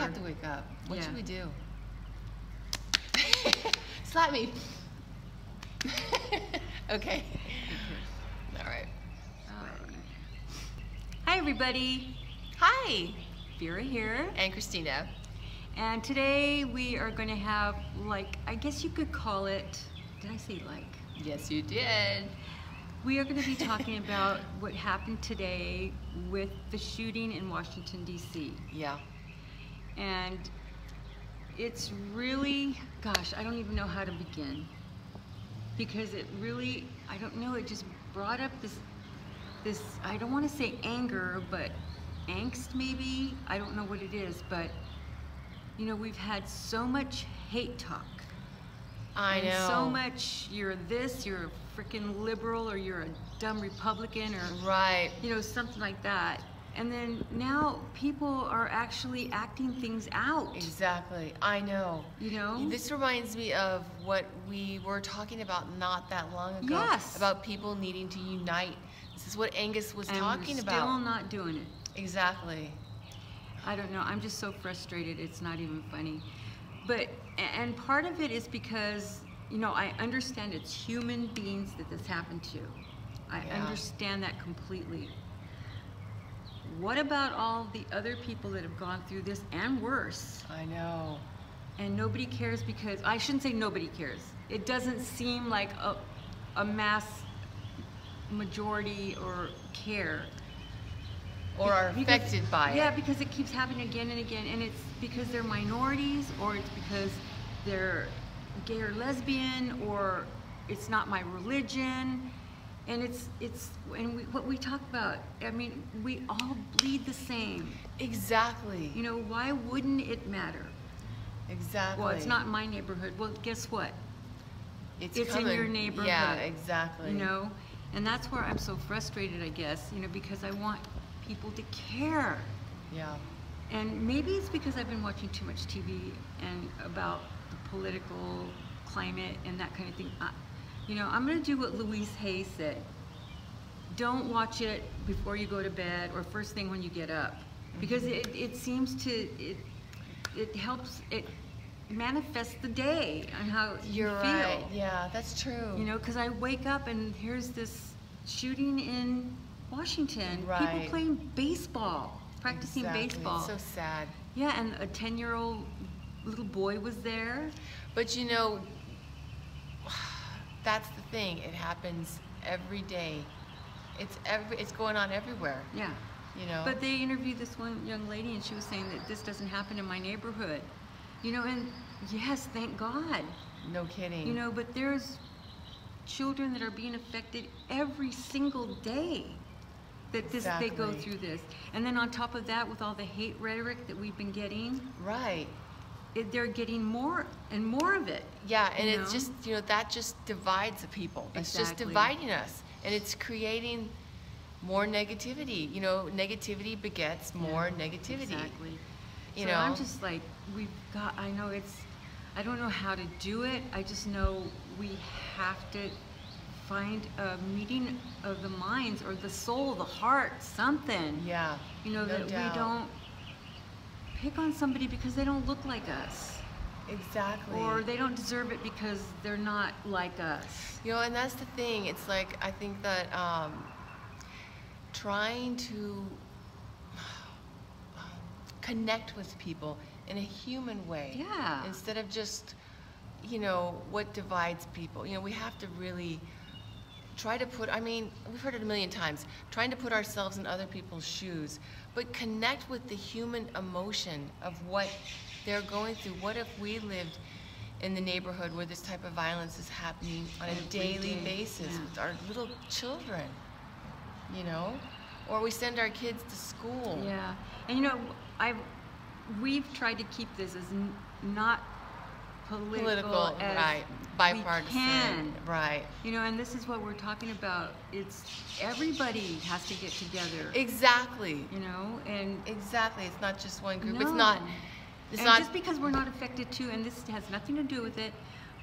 have to wake up. What should we do? Slap me. Okay. All right. Hi, everybody. Hi. Vera here. And Christina. And today we are going to have, like, I guess you could call it, did I say like? Yes, you did. We are going to be talking about what happened today with the shooting in Washington, D.C. Yeah. And it's really, gosh, I don't even know how to begin. Because it really, I don't know, it just brought up this, I don't want to say anger, but angst maybe? I don't know what it is, but, you know, we've had so much hate talk. I know. So much, you're this, you're a freaking liberal, or you're a dumb Republican, or right, you know, something like that. And then now people are actually acting things out. Exactly. I know. You know? This reminds me of what we were talking about not that long ago. Yes. About people needing to unite. This is what Angus was talking about. And we're still not doing it. Exactly. I don't know. I'm just so frustrated. It's not even funny. But, and part of it is because, you know, I understand it's human beings that this happened to. I understand that completely. What about all the other people that have gone through this and worse? I know. And nobody cares because, I shouldn't say nobody cares. It doesn't seem like a mass majority or care. Or are affected by it. Yeah, because it keeps happening again and again, and it's because they're minorities, or it's because they're gay or lesbian, or it's not my religion. And what we talk about, I mean, we all bleed the same. Exactly. You know, why wouldn't it matter? Exactly. Well, it's not in my neighborhood. Well, guess what? It's coming. in your neighborhood. Yeah, exactly. You know, and that's where I'm so frustrated, I guess, you know, because I want people to care. Yeah. And maybe it's because I've been watching too much TV and about the political climate and that kind of thing. You know, I'm going to do what Louise Hay said. Don't watch it before you go to bed or first thing when you get up. Because it seems to, it helps, it manifests the day and how you feel. Right. Yeah, that's true. You know, because I wake up and here's this shooting in Washington. Right. People playing baseball, practicing baseball. It's so sad. Yeah, and a 10-year-old little boy was there. But you know, that's the thing. It happens every day. It's going on everywhere. Yeah. You know. But they interviewed this one young lady, and she was saying that this doesn't happen in my neighborhood. You know, and yes, thank God. No kidding. You know, but there's children that are being affected every single day that they go through this. And then on top of that, with all the hate rhetoric that we've been getting. Right. They're getting more and more of it. Yeah, and it's just, you know, that just divides the people. It's just dividing us. And it's creating more negativity. You know, negativity begets more negativity. Exactly. You so know? I'm just like, I know I don't know how to do it. I just know we have to find a meeting of the minds or the soul, the heart, something. Yeah. You know, that we don't pick on somebody because they don't look like us. Exactly. Or they don't deserve it because they're not like us. You know, and that's the thing. It's like, I think that trying to connect with people in a human way. Yeah. Instead of just, you know, what divides people. You know, we have to really try to put, I mean, we've heard it a million times, trying to put ourselves in other people's shoes, but connect with the human emotion of what they're going through. What if we lived in the neighborhood where this type of violence is happening on a daily basis with our little children, you know? Or we send our kids to school. Yeah, and you know, we've tried to keep this as not political as right, bipartisan, we can. Right. You know, and this is what we're talking about. It's everybody has to get together. Exactly. You know, and exactly. It's not just one group. No. It's not. It's not just because we're not affected too, and this has nothing to do with it.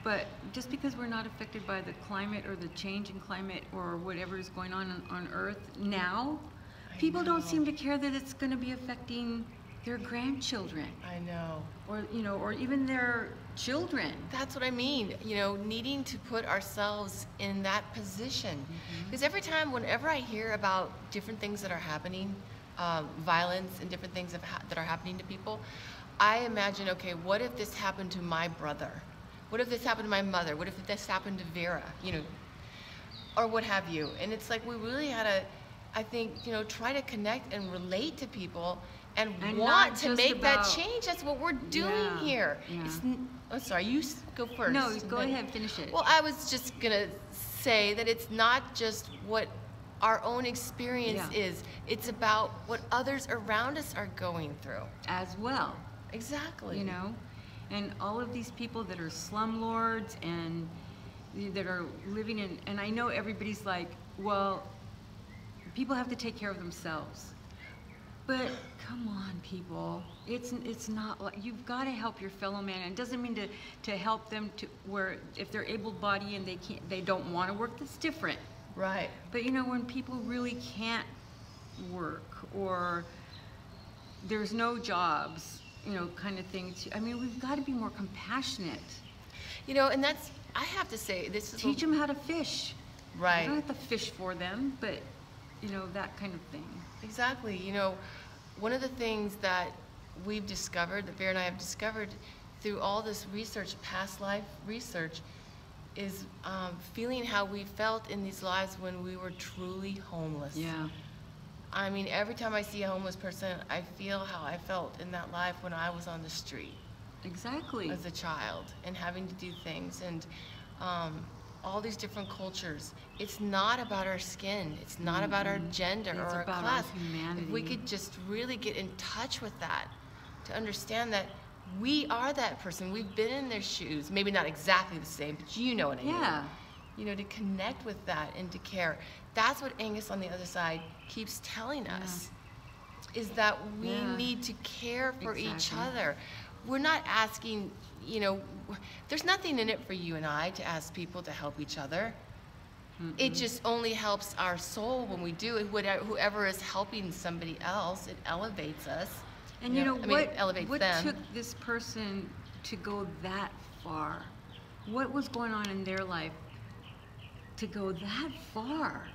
But just because we're not affected by the climate or the change in climate or whatever is going on Earth now, people don't seem to care that it's going to be affecting their grandchildren. I know. Or, you know, or even their children. That's what I mean, you know, needing to put ourselves in that position. Because every time, whenever I hear about different things that are happening, violence and different things that are happening to people, I imagine, okay, what if this happened to my brother? What if this happened to my mother? What if this happened to Vera? You know, or what have you. And it's like we really had to, I think, you know, try to connect and relate to people and want to make that change. That's what we're doing here. Yeah. Oh, sorry, you go first. No, go ahead, finish it. Well, I was just gonna say that it's not just what our own experience is. It's about what others around us are going through. As well. Exactly. You know? And all of these people that are slumlords and that are living in, and I know everybody's like, well, people have to take care of themselves. But come on, people, it's not like, you've got to help your fellow man. And it doesn't mean to help them to where if they're able-bodied and they don't want to work, that's different. Right. But you know, when people really can't work or there's no jobs, you know, kind of thing. I mean, we've got to be more compassionate. You know, and that's, I have to say, this is teach them how to fish. Right. You don't have to fish for them, but you know, that kind of thing. Exactly. You know, one of the things that we've discovered, that Vera and I have discovered through all this research, past life research, is feeling how we felt in these lives when we were truly homeless. Yeah. I mean, every time I see a homeless person, I feel how I felt in that life when I was on the street. Exactly. As a child, and having to do things, and all these different cultures. It's not about our skin. It's not about our gender or our class. Our humanity. If we could just really get in touch with that, to understand that we are that person. We've been in their shoes. Maybe not exactly the same, but you know what I mean. Yeah. You know, to connect with that and to care. That's what Angus on the other side keeps telling us, is that we need to care for each other. We're not asking, you know, there's nothing in it for you and I to ask people to help each other. It just only helps our soul when we do it. Whoever is helping somebody else, it elevates us. And you know, it elevates what them. took this person to go that far? What was going on in their life to go that far?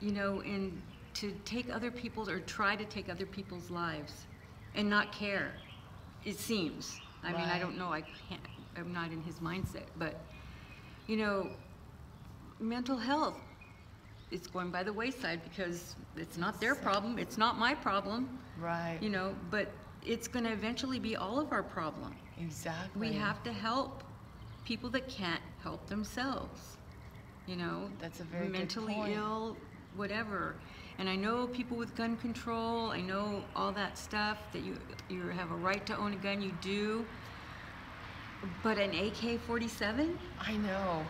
You know, and to take other people's, or try to take other people's lives and not care, it seems. I mean, I don't know, I'm not in his mindset, but, you know, mental health, it's going by the wayside because it's not their problem, it's not my problem. Right. You know, but it's going to eventually be all of our problem. Exactly. We have to help people that can't help themselves. You know, that's a very mentally good point. ill, whatever. And I know people with gun control, I know all that stuff, that you have a right to own a gun, you do. But an AK-47? I know.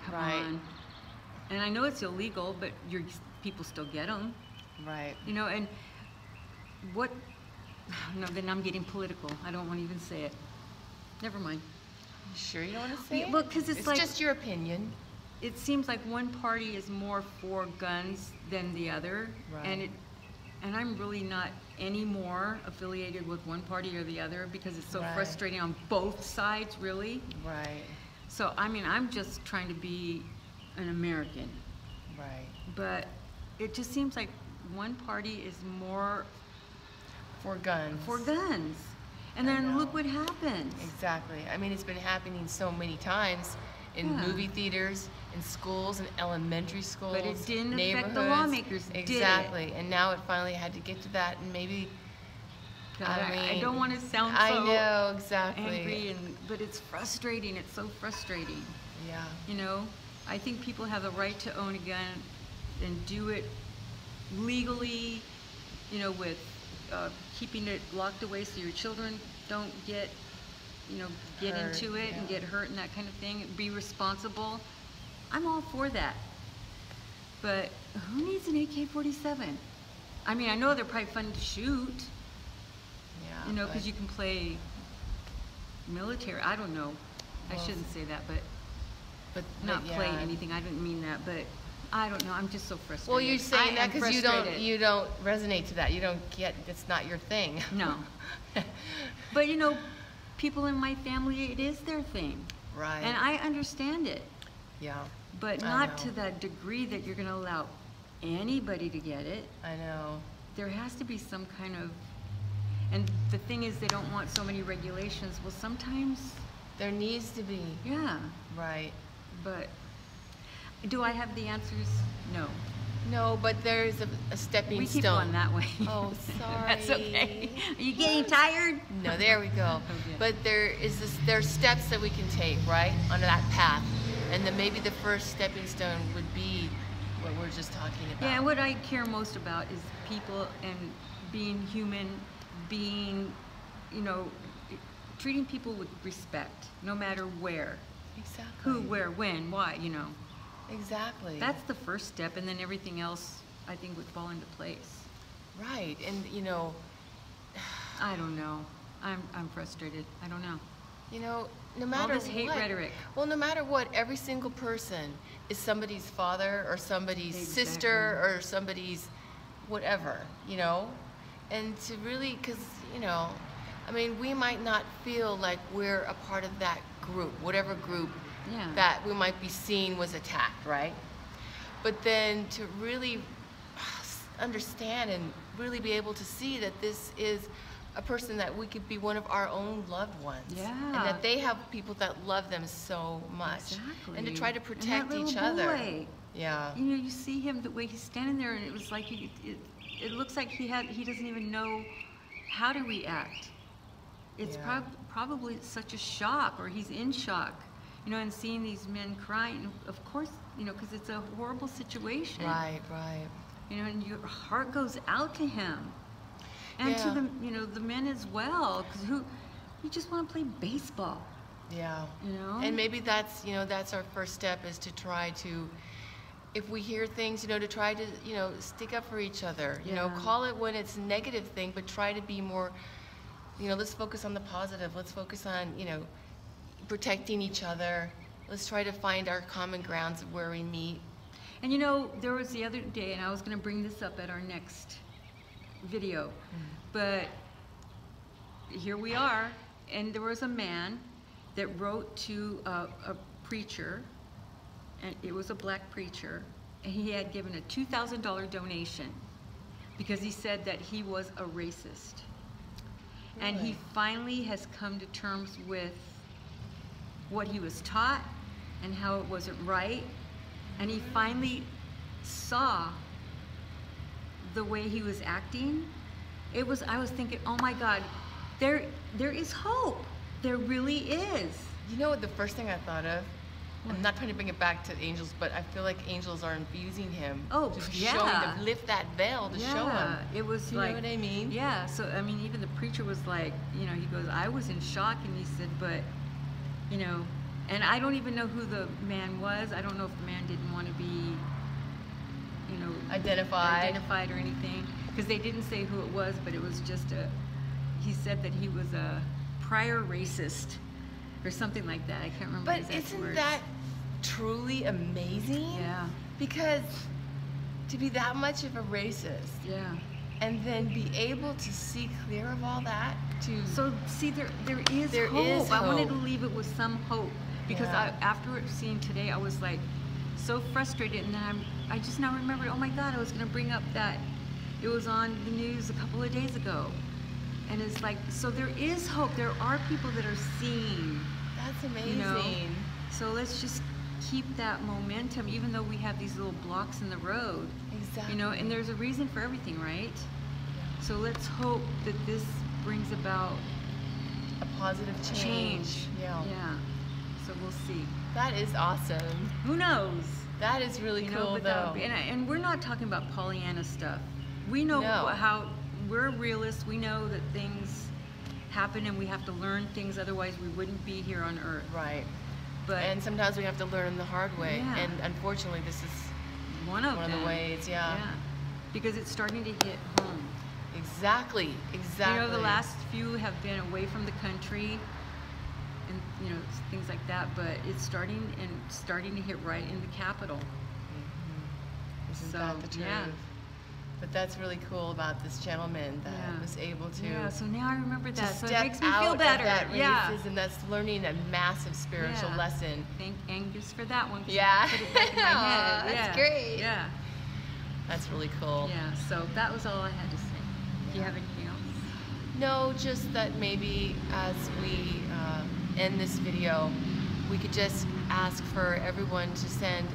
Come on. And I know it's illegal, but people still get them. Right. You know, and what, no, then I'm getting political. I don't want to even say it. Never mind. You sure you don't want to say it? Well, because it's like, just your opinion. It seems like one party is more for guns than the other. Right. And I'm really not any more affiliated with one party or the other because it's so frustrating on both sides, really. Right. So, I mean, I'm just trying to be an American. Right. But it just seems like one party is more for guns. For guns. And then look what happens. Exactly. I mean, it's been happening so many times in movie theaters, in schools, in elementary schools, but it didn't neighborhoods. affect the lawmakers, exactly. And now it finally had to get to that, and maybe. God, I don't want to sound so angry, but it's frustrating. It's so frustrating. Yeah. You know, I think people have the right to own a gun and do it legally, you know, with keeping it locked away so your children don't get, you know, get into it and get hurt and that kind of thing. Be responsible. I'm all for that. But who needs an AK-47? I mean, I know they're probably fun to shoot. Yeah. You know, because you can play military. I don't know. I shouldn't say that, but not play anything. I didn't mean that. But I don't know. I'm just so frustrated. Well, you're saying that because frustrated. you don't resonate to that. You don't get, it's not your thing. No. But you know, people in my family, it is their thing. Right. And I understand it. Yeah. But not to that degree that you're going to allow anybody to get it. I know. There has to be some kind of, and the thing is they don't want so many regulations. Well, sometimes. There needs to be. Yeah. Right. But do I have the answers? No. No, but there's a stepping we stone. We keep going that way. Oh, sorry. That's okay. Are you getting tired? No, there we go. Okay. But there are steps that we can take, right, on that path. And then maybe the first stepping stone would be what we're just talking about. Yeah, and what I care most about is people and being human, being, you know, treating people with respect, no matter where. Exactly. Who, where, when, why, you know. Exactly. That's the first step, and then everything else, I think, would fall into place. Right, and you know. I don't know. I'm frustrated. I don't know. You know, no matter all this hate rhetoric. Well, no matter what, every single person is somebody's father or somebody's sister or somebody's whatever, you know? And to really, because, you know, I mean, we might not feel like we're a part of that group, whatever group that we might be seeing was attacked, right? But then to really understand and really be able to see that this is a person that we could be one of our own loved ones. Yeah. And that they have people that love them so much. Exactly. And to try to protect and that each little other. Boy, yeah. You know, you see him the way he's standing there, and it was like it looks like he doesn't even know how to react. It's probably such a shock, or he's in shock, you know, and seeing these men crying, of course, you know, because it's a horrible situation. Right, right. You know, and your heart goes out to him. And to the, you know, the men as well, because you just want to play baseball. Yeah. You know? And maybe that's, you know, that's our first step, is to try to, if we hear things, you know, to try to, you know, stick up for each other. You know, call it when it's a negative thing, but try to be more, you know, let's focus on the positive. Let's focus on, you know, protecting each other. Let's try to find our common grounds of where we meet. And you know, there was the other day, and I was going to bring this up at our next video, but here we are, and there was a man that wrote to a preacher, and it was a black preacher, and he had given a $2,000 donation because he said that he was a racist. Really? And he finally has come to terms with what he was taught and how it wasn't right, and he finally saw the way he was acting. I was thinking, oh my God, there is hope. There really is. You know what the first thing I thought of? I'm not trying to bring it back to angels, but I feel like angels are infusing him. Oh, just showing, to lift that veil to show him. It was you like, know what I mean? Yeah, so I mean, even the preacher was like, you know, he goes, I was in shock, and he said, but, you know, and I don't even know who the man was. I don't know if the man didn't want to be, you know, identified or anything, because they didn't say who it was, but it was just he said that he was a prior racist or something like that. I can't remember But exact isn't words. that truly amazing? Yeah. Because to be that much of a racist, and then be able to see clear of all that, so see, there is hope. I wanted to leave it with some hope, because after seeing today, I was like so frustrated, and then I just now remembered, oh my God, I was going to bring up that it was on the news a couple of days ago, and it's like, so there is hope. There are people that are seeing. That's amazing. You know? So let's just keep that momentum, even though we have these little blocks in the road. Exactly. You know, and there's a reason for everything, right? So let's hope that this brings about a positive change. Yeah. So we'll see. That is awesome. Who knows? That is really cool, though. And we're not talking about Pollyanna stuff. We know how we're realists. We know that things happen, and we have to learn things. Otherwise, we wouldn't be here on Earth. Right. But and sometimes we have to learn the hard way. Yeah. And unfortunately, this is one of the ways. Yeah. Because it's starting to hit home. Exactly. You know, the last few have been away from the country, and you know, things like that. But it's starting to hit right in the capital. Isn't So, that the truth? yeah. But that's really cool about this gentleman that was able to. Yeah, so now I remember to that, so it step makes me out feel of better. that Yeah. racism, that's learning a massive spiritual Yeah. lesson. Thank Angus for that one. 'Cause Yeah. he put it back in my head. That's Yeah. great. Yeah. That's really cool. Yeah, so that was all I had to say. Do you have anything else? No, just that maybe as we end this video, we could just ask for everyone to send,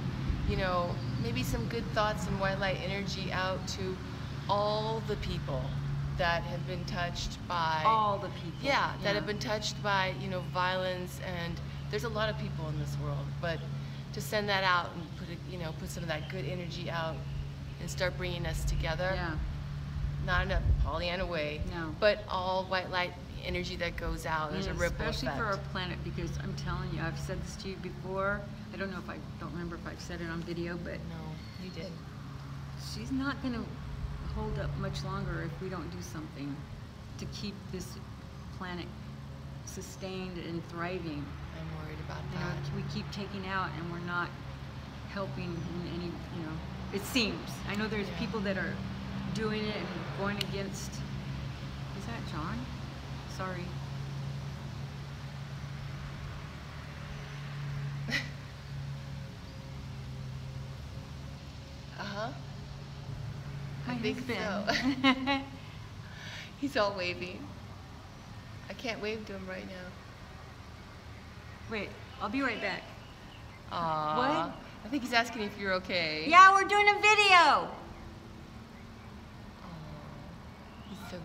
you know, maybe some good thoughts and white light energy out to all the people that have been touched by All the people. yeah, that have been touched by, you know, violence, and there's a lot of people in this world, but to send that out and put it, you know, put some of that good energy out and start bringing us together. Yeah. Not in a Pollyanna way, No. but all white light energy that goes out. There's a ripple Especially effect. for our planet, because I'm telling you, I've said this to you before. I don't know if I don't remember if I've said it on video, but No, you did. she's not going to hold up much longer if we don't do something to keep this planet sustained and thriving. I'm worried about You know, that. we keep taking out and we're not helping in any, you know, it seems. I know there's Yeah. people that are doing it and going against, is that John? Sorry. Uh-huh. Hi, think who's been? so. He's all waving. I can't wave to him right now. Wait, I'll be right back. Aww. What? I think he's asking if you're okay. Yeah, we're doing a video. He's so...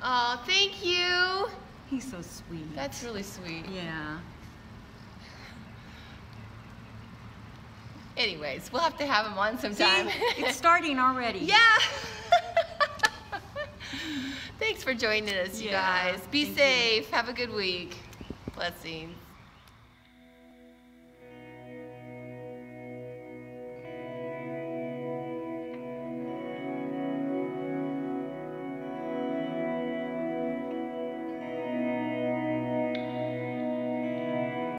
Oh, thank you. He's so sweet. That's really sweet. Yeah. Anyways, we'll have to have him on sometime. See, it's starting already. Yeah. Thanks for joining us, you Yeah, guys. Be thank you. safe. Have a good week. Blessings.